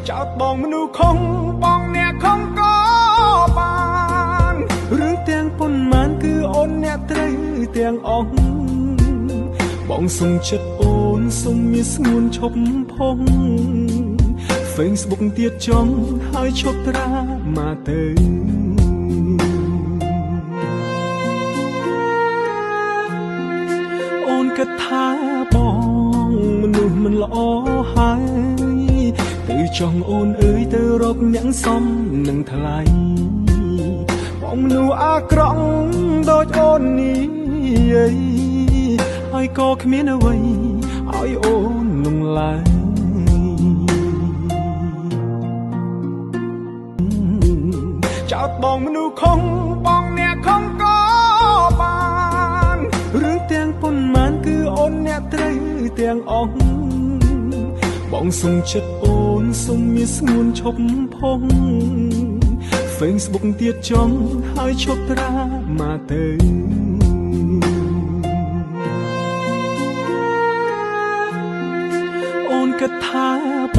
ចោតបងមនុស្សខុងបងអ្នកខុងក៏បានរឿងទាំងប៉ុន្មានគឺអូនអ្នកត្រូវទាំងអស់បងសុំចិត្តអូនសុំមានស្ងួនឈប់ផុង Facebook ទៀតចំហើយឈប់ត្រាមកទៅអូនគិតថាបងមនុស្សមិនល្អហើយទៅចង់អូនអើយទៅរកអ្នកសមនឹងថ្លៃបងមនុស្សអាក្រក់ដូចអូននេះហើយក៏គ្មានអ្វីឲ្យអូននឹងឡើយចោតបងមនុស្សខុងបងអ្នកខុងក៏បានរឿងទាំងប៉ុន្មានគឺអូនអ្នកត្រូវទាំងអស់បងសុំចិត្តអូនសុំមានស្ងួនឈប់ផុង Facebook ទៀតចំហើយឈប់ត្រាមកទៅអូនគិតថាប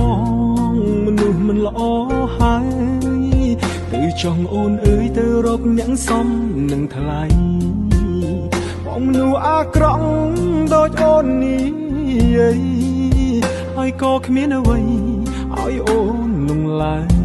ងមនុស្សមិនល្អហើយទៅចង់អូនអើយទៅរកអ្នកសមនឹងថ្លៃបងមនុស្សអាក្រក់ដូចអូននេះហើយក៏គ្មានអ្វីឲ្យអូននឹងឡើយ